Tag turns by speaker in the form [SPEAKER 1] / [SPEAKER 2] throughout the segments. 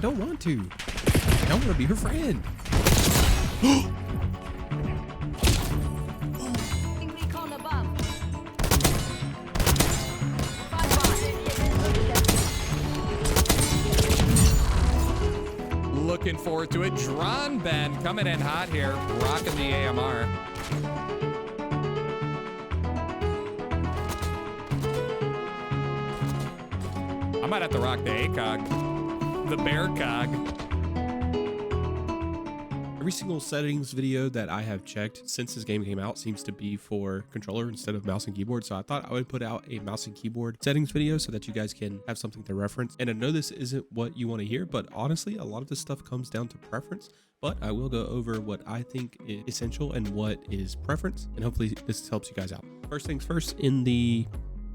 [SPEAKER 1] don't want to. I don't want to be her friend.
[SPEAKER 2] Looking forward to it. Drawn Ben coming in hot here, rocking the AMR. I might have to rock the ACOG, the bear cog.
[SPEAKER 1] Every single settings video that I have checked since this game came out seems to be for controller instead of mouse and keyboard. So I thought I would put out a mouse and keyboard settings video so that you guys can have something to reference. And I know this isn't what you want to hear, but honestly, a lot of this stuff comes down to preference. But I will go over what I think is essential and what is preference. And hopefully this helps you guys out. First things first, in the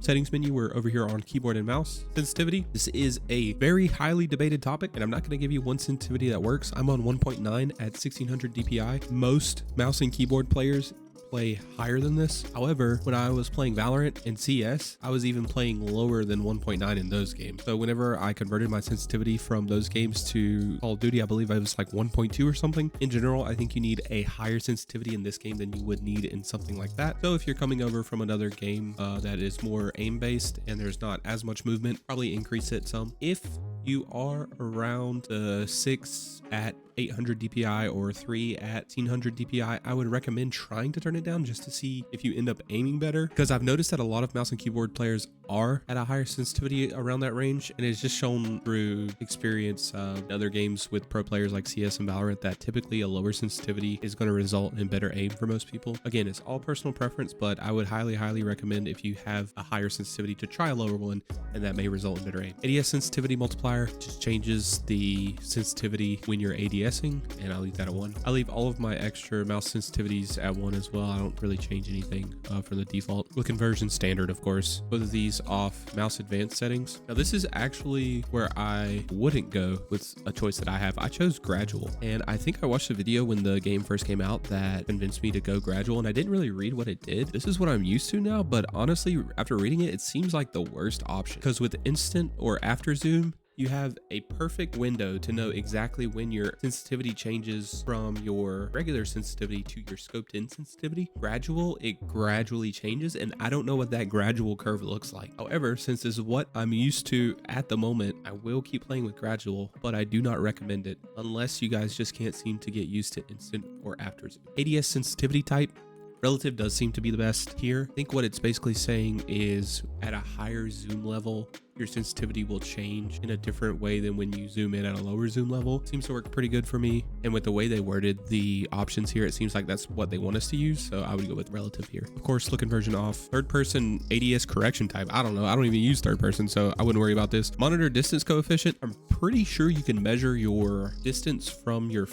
[SPEAKER 1] settings menu, we're over here on keyboard and mouse sensitivity. This is a very highly debated topic, and I'm not going to give you one sensitivity that works. I'm on 1.9 at 1600 DPI. Most mouse and keyboard players play higher than this. However, when I was playing Valorant and CS, I was even playing lower than 1.9 in those games. So whenever I converted my sensitivity from those games to Call of Duty, I believe I was like 1.2 or something. In general, I think you need a higher sensitivity in this game than you would need in something like that. So if you're coming over from another game that is more aim-based and there's not as much movement, probably increase it some. If you are around 6 at 800 DPI or 3 at 1600 DPI, I would recommend trying to turn it down just to see if you end up aiming better, because I've noticed that a lot of mouse and keyboard players are at a higher sensitivity around that range, and it's just shown through experience in other games with pro players like CS and Valorant that typically a lower sensitivity is going to result in better aim for most people. Again, it's all personal preference, but I would highly recommend if you have a higher sensitivity to try a lower one, and that may result in better aim. ADS sensitivity multiplier just changes the sensitivity when you're ADSing, and I'll leave that at 1. I leave all of my extra mouse sensitivities at 1 as well. I don't really change anything from the default. With conversion standard, of course. Both of these off. Mouse advanced settings. Now this is actually where I wouldn't go with a choice that I have. I chose gradual, and I think I watched a video when the game first came out that convinced me to go gradual, and I didn't really read what it did. This is what I'm used to now, but honestly, after reading it, it seems like the worst option, because with instant or after zoom, you have a perfect window to know exactly when your sensitivity changes from your regular sensitivity to your scoped in sensitivity. Gradual, it gradually changes, and I don't know what that gradual curve looks like. However, since this is what I'm used to at the moment, I will keep playing with gradual, but I do not recommend it unless you guys just can't seem to get used to instant or after zoom. ADS sensitivity type. Relative does seem to be the best here. I think what it's basically saying is at a higher zoom level, your sensitivity will change in a different way than when you zoom in at a lower zoom level. Seems to work pretty good for me. And with the way they worded the options here, it seems like that's what they want us to use. So I would go with relative here. Of course, look conversion off. Third person ADS correction type. I don't know. I don't even use third person, so I wouldn't worry about this. Monitor distance coefficient. I'm pretty sure you can measure your distance from your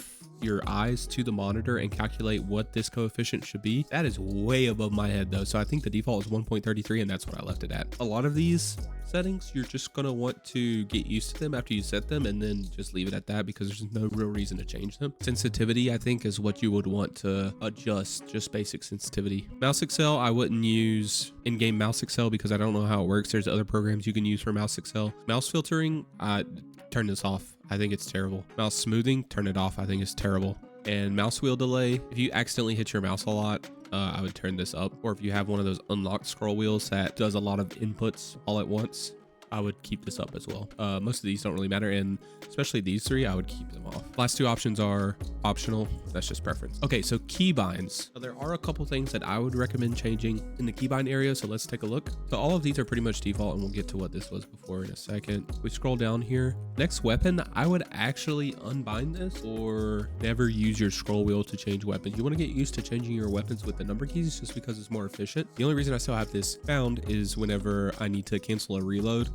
[SPEAKER 1] eyes to the monitor and calculate what this coefficient should be. That is way above my head though. So I think the default is 1.33, and that's what I left it at. A lot of these settings, you're just going to want to get used to them after you set them and then just leave it at that, because there's no real reason to change them. Sensitivity, I think, is what you would want to adjust, just basic sensitivity. Mouse Excel, I wouldn't use in-game Mouse Excel because I don't know how it works. There's other programs you can use for Mouse Excel. Mouse filtering, turn this off. I think it's terrible. Mouse smoothing, turn it off. I think it's terrible. And mouse wheel delay, if you accidentally hit your mouse a lot, I would turn this up. Or if you have one of those unlocked scroll wheels that does a lot of inputs all at once, I would keep this up as well. Most of these don't really matter, and especially these three, I would keep them off. Last two options are optional. That's just preference. Okay, so keybinds. So there are a couple things that I would recommend changing in the keybind area, so let's take a look. So all of these are pretty much default, and we'll get to what this was before in a second. We scroll down here. Next weapon, I would actually unbind this or never use your scroll wheel to change weapons. You want to get used to changing your weapons with the number keys just because it's more efficient. The only reason I still have this found is whenever I need to cancel a reload,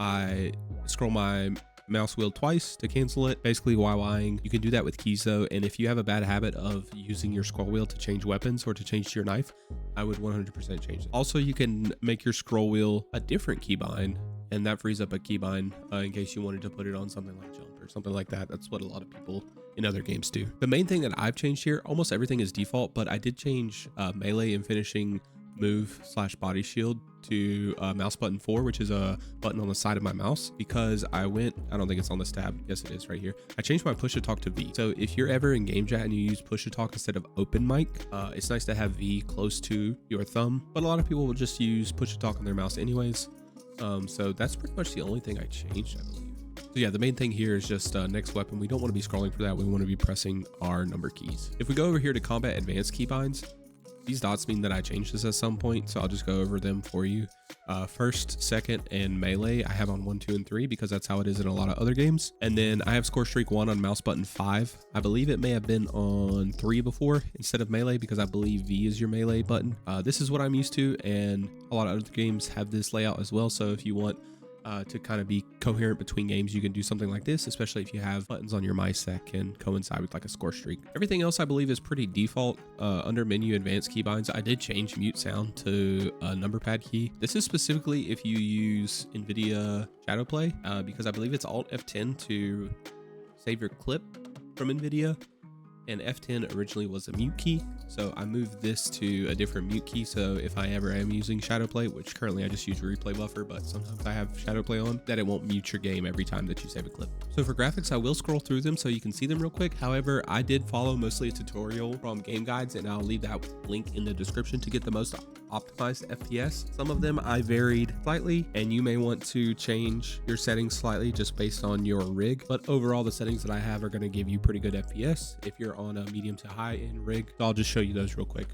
[SPEAKER 1] I scroll my mouse wheel twice to cancel it. Basically YYing. You can do that with keys though, and if you have a bad habit of using your scroll wheel to change weapons or to change to your knife, I would 100% change it. Also, you can make your scroll wheel a different keybind, and that frees up a keybind in case you wanted to put it on something like jump or something like that. That's what a lot of people in other games do. The main thing that I've changed here, almost everything is default, but I did change melee and finishing move slash body shield to mouse button 4, which is a button on the side of my mouse, because I don't think it's on this tab. Yes, it is right here. I changed my push to talk to V. So if you're ever in game chat and you use push to talk instead of open mic, it's nice to have V close to your thumb, but a lot of people will just use push to talk on their mouse anyways. So that's pretty much the only thing I changed, I believe. So yeah, the main thing here is just next weapon. We don't want to be scrolling for that. We want to be pressing our number keys. If we go over here to combat advanced keybinds, these dots mean that I changed this at some point, so I'll just go over them for you. First, second, and melee I have on 1, 2, and 3 because that's how it is in a lot of other games. And then I have score streak 1 on mouse button 5. I believe it may have been on 3 before instead of melee because I believe V is your melee button. This is what I'm used to, and a lot of other games have this layout as well. So if you want to kind of be coherent between games, you can do something like this, especially if you have buttons on your mice that can coincide with like a score streak. Everything else I believe is pretty default. Under menu advanced keybinds, I did change mute sound to a number pad key. This is specifically if you use NVIDIA Shadowplay, because I believe it's Alt F10 to save your clip from NVIDIA, and F10 originally was a mute key. So I moved this to a different mute key. So if I ever am using Shadowplay, which currently I just use replay buffer, but sometimes I have Shadowplay on, that it won't mute your game every time that you save a clip. So for graphics, I will scroll through them so you can see them real quick. However, I did follow mostly a tutorial from Game Guides, and I'll leave that link in the description to get the most optimized FPS. Some of them I varied slightly, and you may want to change your settings slightly just based on your rig. But overall, the settings that I have are going to give you pretty good FPS if you're on a medium to high end rig. So I'll just show you those real quick.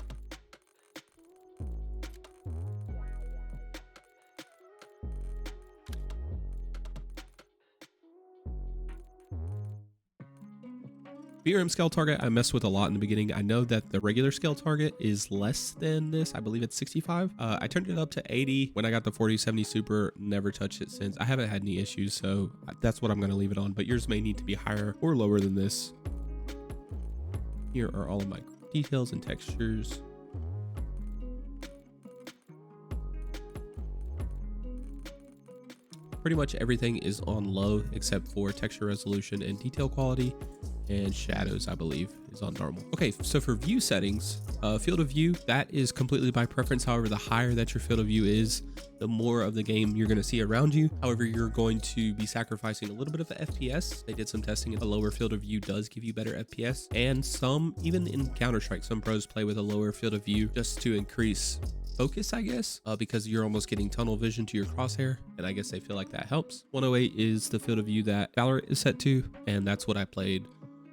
[SPEAKER 1] VRM scale target I messed with a lot in the beginning. I know that the regular scale target is less than this. I believe it's 65. I turned it up to 80 when I got the 4070 Super. Never touched it since. I haven't had any issues, so that's what I'm going to leave it on, but yours may need to be higher or lower than this. Here are all of my details and textures. Pretty much everything is on low except for texture resolution and detail quality, and shadows I believe is on normal. Okay, so for view settings, field of view, that is completely by preference. However, the higher that your field of view is, the more of the game you're going to see around you. However, you're going to be sacrificing a little bit of the FPS. They did some testing, and a lower field of view does give you better FPS. And some, even in Counter-Strike, some pros play with a lower field of view just to increase focus, I guess, because you're almost getting tunnel vision to your crosshair, and I guess they feel like that helps. 108 is the field of view that Valorant is set to, and that's what I played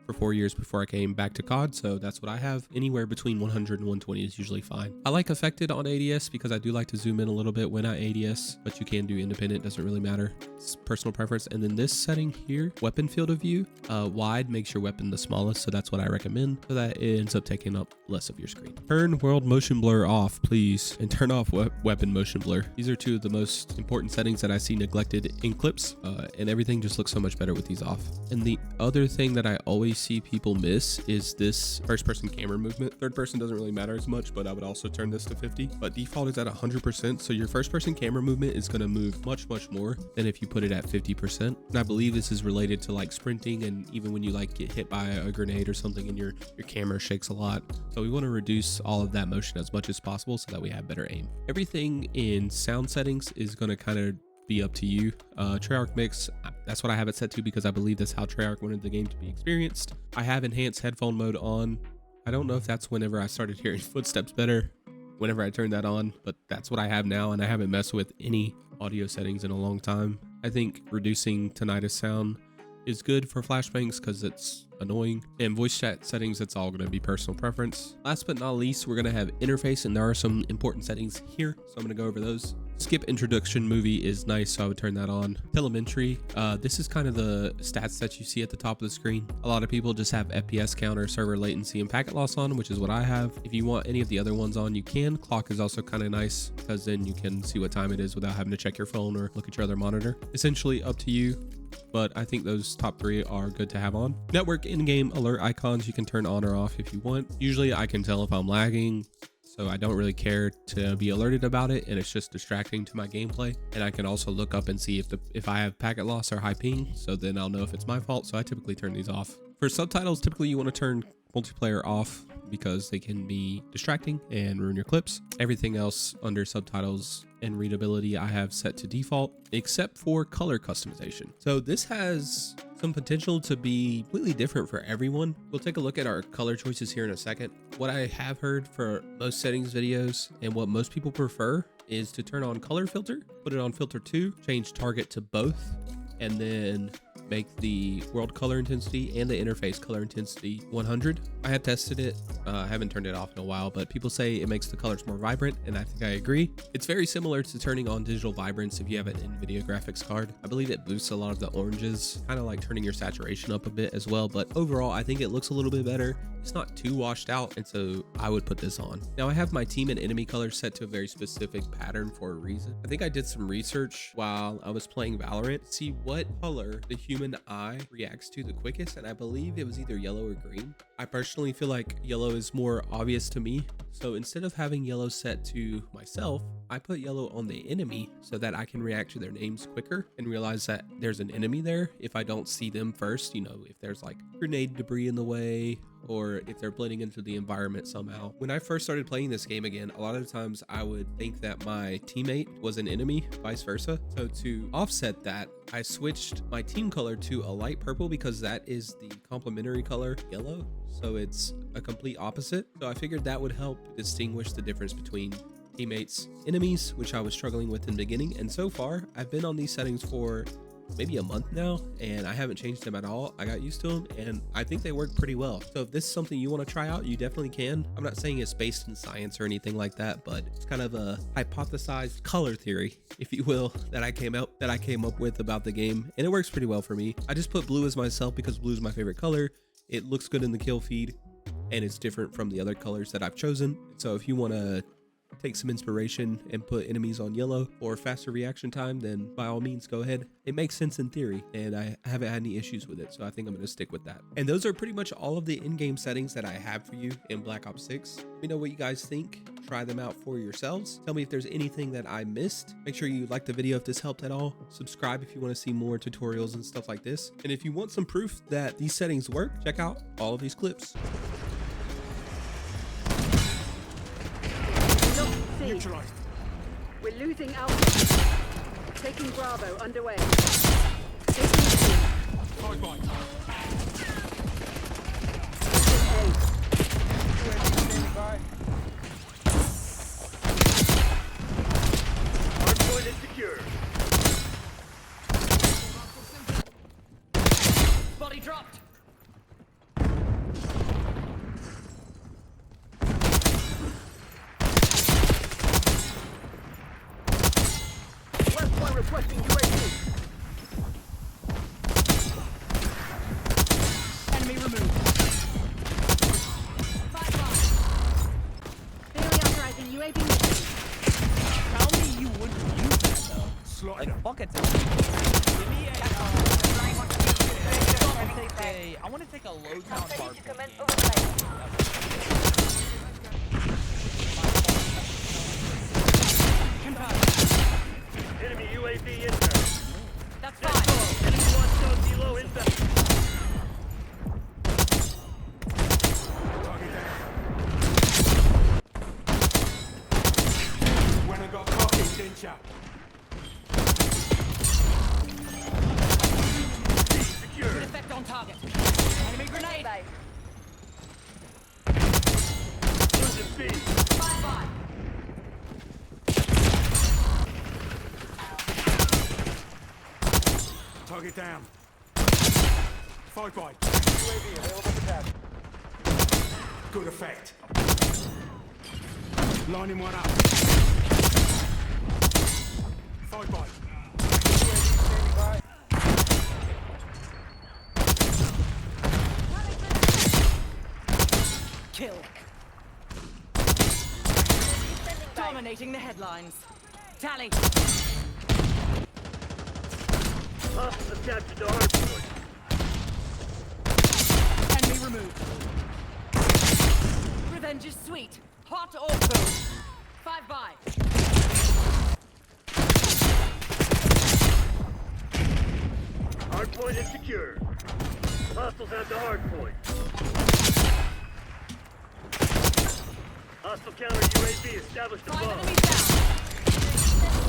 [SPEAKER 1] for 4 years before I came back to COD, so that's what I have. Anywhere between 100 and 120 is usually fine. I like affected on ADS because I do like to zoom in a little bit when I ADS, but you can do independent, doesn't really matter. It's personal preference. And then this setting here, weapon field of view, wide makes your weapon the smallest, so that's what I recommend, so that it ends up taking up less of your screen. Turn world motion blur off, please, and turn off weapon motion blur. These are two of the most important settings that I see neglected in clips, and everything just looks so much better with these off. And the other thing that I always see people miss is this first person camera movement. Third person doesn't really matter as much, but I would also turn this to 50, but default is at 100%. So your first person camera movement is going to move much more than if you put it at 50%. And I believe this is related to like sprinting, and even when you like get hit by a grenade or something and your camera shakes a lot. So we want to reduce all of that motion as much as possible so that we have better aim. Everything in sound settings is going to kind of be up to you. Treyarch mix, that's what I have it set to because I believe that's how Treyarch wanted the game to be experienced. I have enhanced headphone mode on. I don't know if that's whenever I started hearing footsteps better, whenever I turned that on, but that's what I have now, and I haven't messed with any audio settings in a long time. I think reducing tinnitus sound is good for flashbangs because it's annoying, and voice chat settings, it's all going to be personal preference. Last but not least, we're going to have interface, and there are some important settings here, so I'm going to go over those. Skip introduction movie is nice, so I would turn that on. Telemetry, this is kind of the stats that you see at the top of the screen. A lot of people just have FPS counter, server latency, and packet loss on, which is what I have. If you want any of the other ones on, you can. Clock is also kind of nice because then you can see what time it is without having to check your phone or look at your other monitor. Essentially up to you, but I think those top three are good to have on. Network in-game alert icons you can turn on or off if you want. Usually I can tell if I'm lagging, so I don't really care to be alerted about it, and it's just distracting to my gameplay. And I can also look up and see if I have packet loss or high ping, so then I'll know if it's my fault, so I typically turn these off. For subtitles, typically you want to turn multiplayer off because they can be distracting and ruin your clips. Everything else under subtitles and readability I have set to default, except for color customization. So this has some potential to be completely different for everyone. We'll take a look at our color choices here in a second. What I have heard for most settings videos and what most people prefer is to turn on color filter, put it on filter 2, change target to both, and then make the world color intensity and the interface color intensity 100. I have tested it. I haven't turned it off in a while, but people say it makes the colors more vibrant, and I think I agree. It's very similar to turning on digital vibrance if you have an NVIDIA graphics card. I believe it boosts a lot of the oranges, kind of like turning your saturation up a bit as well, but overall, I think it looks a little bit better. It's not too washed out, and so I would put this on. Now I have my team and enemy colors set to a very specific pattern for a reason. I think I did some research while I was playing Valorant to see what color the human eye reacts to the quickest, and I believe it was either yellow or green. I personally feel like yellow is more obvious to me, so instead of having yellow set to myself, I put yellow on the enemy so that I can react to their names quicker and realize that there's an enemy there if I don't see them first. You know, if there's like grenade debris in the way, or if they're blending into the environment somehow. When I first started playing this game again, a lot of the times I would think that my teammate was an enemy, vice versa. So to offset that, I switched my team color to a light purple because that is the complementary color yellow. So it's a complete opposite. So I figured that would help distinguish the difference between teammates, enemies, which I was struggling with in the beginning. And so far, I've been on these settings for maybe a month now, and I haven't changed them at all. I got used to them, and I think they work pretty well. So if this is something you want to try out, you definitely can. I'm not saying it's based in science or anything like that, but it's kind of a hypothesized color theory, if you will, that I came up with about the game, and it works pretty well for me. I just put blue as myself because blue is my favorite color. It looks good in the kill feed, and it's different from the other colors that I've chosen. So if you want to take some inspiration and put enemies on yellow or faster reaction time, then by all means go ahead. It makes sense in theory, and I haven't had any issues with it, so I think I'm going to stick with that. And those are pretty much all of the in-game settings that I have for you in Black Ops 6. Let me know what you guys think. Try them out for yourselves. Tell me if there's anything that I missed. Make sure you like the video if this helped at all. Subscribe if you want to see more tutorials and stuff like this. And if you want some proof that these settings work, check out all of these clips.
[SPEAKER 3] Neutralized. We're losing Alpha. Taking Bravo underway. Taking C.
[SPEAKER 2] Bye-bye.
[SPEAKER 3] Hardpoint is secure. Body dropped. Requesting UAV. Enemy removed. Daily authorizing UAV mission.
[SPEAKER 4] Tell me you wouldn't use that though.
[SPEAKER 2] Slide.
[SPEAKER 4] Like fuck it. Give me a I want to take a low town bar.
[SPEAKER 3] Enemy UAV inbound. That's fine. Enemy watchdog below inbound.
[SPEAKER 5] Target down. When I got cocky, cinch up.
[SPEAKER 3] Secure.
[SPEAKER 4] Good effect on target. Enemy grenade.
[SPEAKER 3] Losing speed.
[SPEAKER 4] Bye.
[SPEAKER 5] Target down. 5 by. UAV available for task. Good effect. Lining one up. 5 by. UAV standing by.
[SPEAKER 4] Kill. Dominating the headlines. Tally.
[SPEAKER 3] Hostiles attached to hardpoint.
[SPEAKER 4] Enemy removed. Revenge is sweet. Hot or cold. 5 by.
[SPEAKER 3] Hardpoint is secure. Hostiles at the hardpoint. Hostile counter UAV established
[SPEAKER 4] 5
[SPEAKER 3] above.
[SPEAKER 4] enemies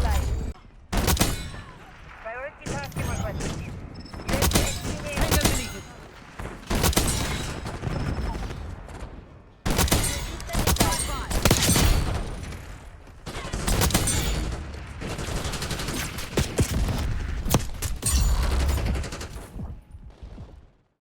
[SPEAKER 4] down.
[SPEAKER 6] Priority tasking requested.